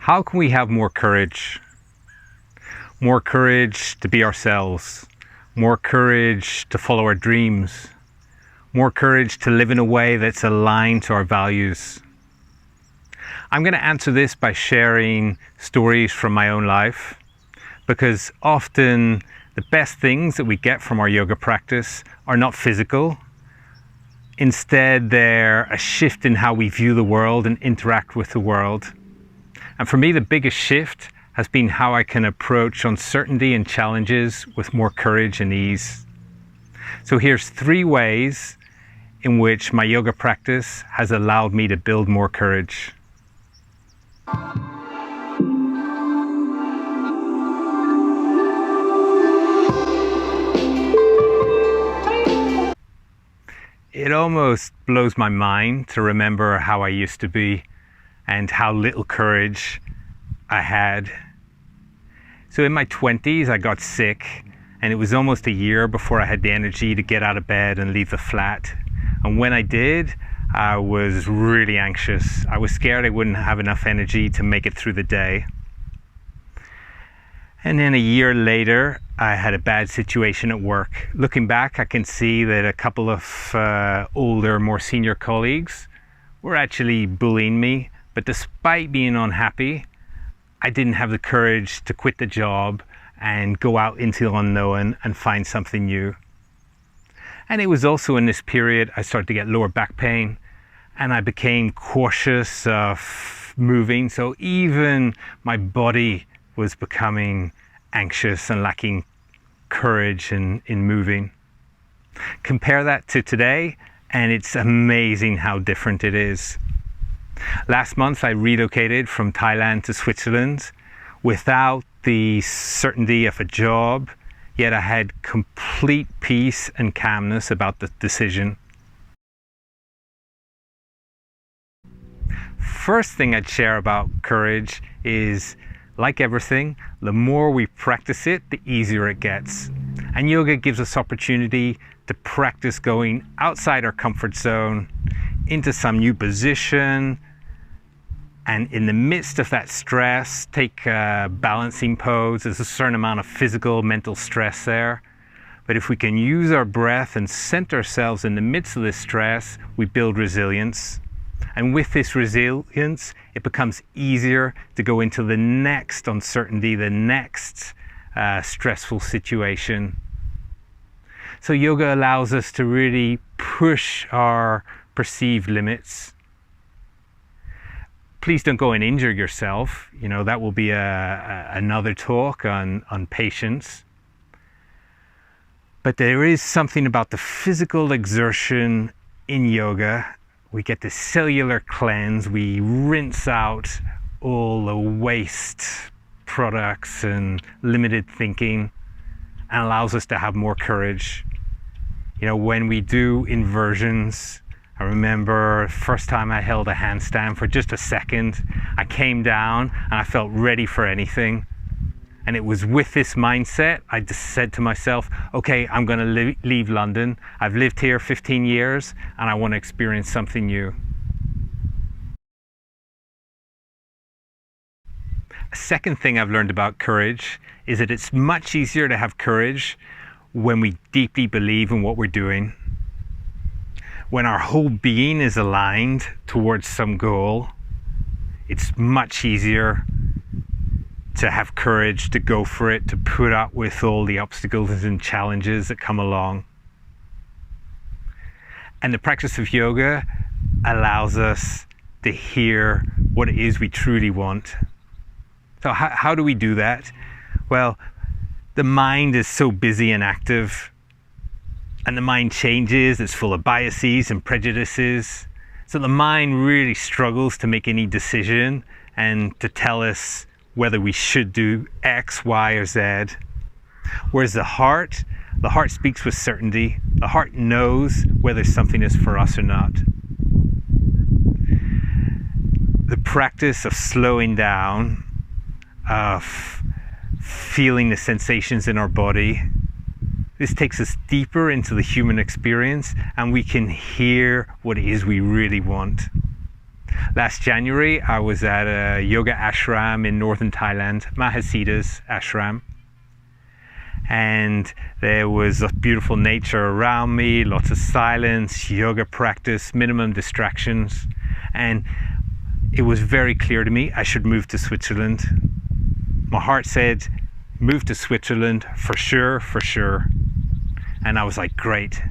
How can we have more courage? More courage to be ourselves, more courage to follow our dreams, more courage to live in a way that's aligned to our values. I'm going to answer this by sharing stories from my own life, because often the best things that we get from our yoga practice are not physical. Instead, they're a shift in how we view the world and interact with the world. And for me, the biggest shift has been how I can approach uncertainty and challenges with more courage and ease. So here's 3 ways in which my yoga practice has allowed me to build more courage. It almost blows my mind to remember how I used to be and how little courage I had. So in my 20s, I got sick, and it was almost a year before I had the energy to get out of bed and leave the flat. And when I did, I was really anxious. I was scared I wouldn't have enough energy to make it through the day. And then a year later, I had a bad situation at work. Looking back, I can see that a couple of older, more senior colleagues were actually bullying me. But despite being unhappy, I didn't have the courage to quit the job and go out into the unknown and find something new. And it was also in this period I started to get lower back pain, and I became cautious of moving. So even my body was becoming anxious and lacking courage in moving. Compare that to today, and it's amazing how different it is. Last month, I relocated from Thailand to Switzerland without the certainty of a job, yet I had complete peace and calmness about the decision. First thing I'd share about courage is, like everything, the more we practice it, the easier it gets. And yoga gives us opportunity to practice going outside our comfort zone into some new position, and in the midst of that stress, take a balancing pose. There's a certain amount of physical, mental stress there. But if we can use our breath and center ourselves in the midst of this stress, we build resilience. And with this resilience, it becomes easier to go into the next uncertainty, the next stressful situation. So yoga allows us to really push our perceived limits. Please don't go and injure yourself. You know, that will be another talk on patience. But there is something about the physical exertion in yoga. We get this cellular cleanse. We rinse out all the waste products and limited thinking, and allows us to have more courage. You know, when we do inversions, I remember the first time I held a handstand for just a second, I came down and I felt ready for anything. And it was with this mindset, I just said to myself, okay, I'm going to leave London. I've lived here 15 years and I want to experience something new. A second thing I've learned about courage is that it's much easier to have courage when we deeply believe in what we're doing. When our whole being is aligned towards some goal, it's much easier to have courage to go for it, to put up with all the obstacles and challenges that come along. And the practice of yoga allows us to hear what it is we truly want. So how do we do that? Well, the mind is so busy and active, and the mind changes, it's full of biases and prejudices. So the mind really struggles to make any decision and to tell us whether we should do X, Y, or Z. Whereas the heart speaks with certainty. The heart knows whether something is for us or not. The practice of slowing down, of feeling the sensations in our body, this takes us deeper into the human experience, and we can hear what it is we really want. Last January, I was at a yoga ashram in northern Thailand, Mahasiddha's ashram. And there was a beautiful nature around me, lots of silence, yoga practice, minimum distractions. And it was very clear to me I should move to Switzerland. My heart said, move to Switzerland for sure, for sure. And I was like, great.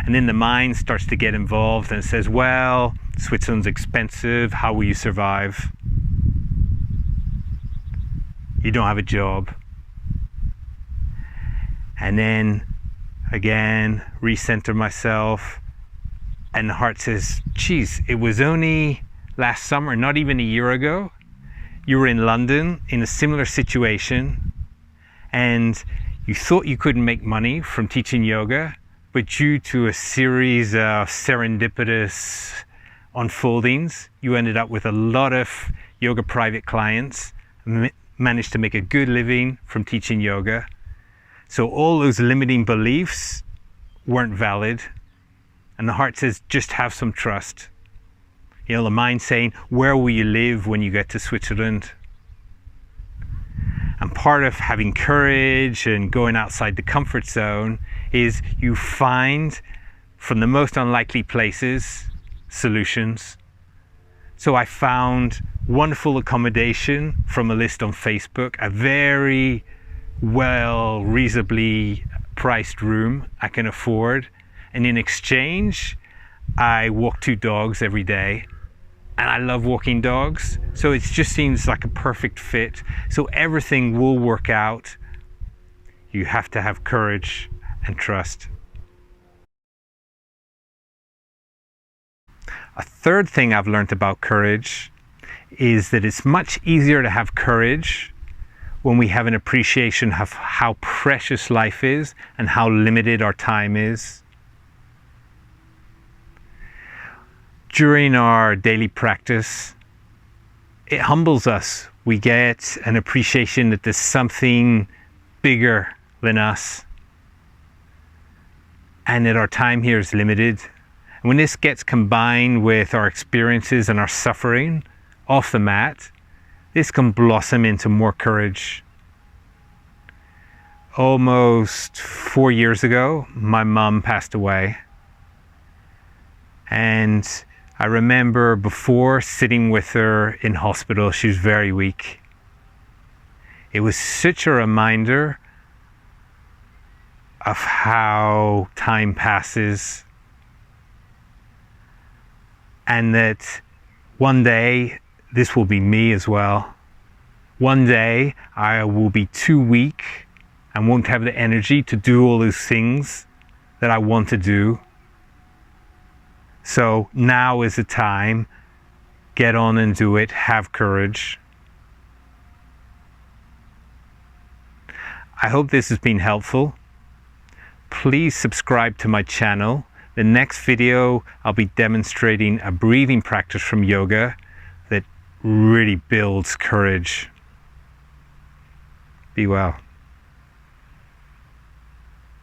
And then the mind starts to get involved and says, well, Switzerland's expensive. How will you survive? You don't have a job. And then again, recenter myself. And the heart says, geez, it was only last summer, not even a year ago. You were in London in a similar situation and you thought you couldn't make money from teaching yoga, but due to a series of serendipitous unfoldings, you ended up with a lot of yoga private clients, managed to make a good living from teaching yoga. So all those limiting beliefs weren't valid. And the heart says, just have some trust. You know, the mind saying, where will you live when you get to Switzerland? And part of having courage and going outside the comfort zone is you find from the most unlikely places solutions. So I found wonderful accommodation from a list on Facebook, a very well, reasonably priced room I can afford. And in exchange, I walk 2 dogs every day. And I love walking dogs. So it just seems like a perfect fit. So everything will work out. You have to have courage and trust. A third thing I've learned about courage is that it's much easier to have courage when we have an appreciation of how precious life is and how limited our time is. During our daily practice, it humbles us. We get an appreciation that there's something bigger than us and that our time here is limited. And when this gets combined with our experiences and our suffering off the mat, this can blossom into more courage. Almost 4 years ago, my mom passed away. And I remember before sitting with her in hospital, she was very weak. It was such a reminder of how time passes and that one day this will be me as well. One day I will be too weak and won't have the energy to do all those things that I want to do. So now is the time. Get on and do it. Have courage. I hope this has been helpful. Please subscribe to my channel. The next video, I'll be demonstrating a breathing practice from yoga that really builds courage. Be well.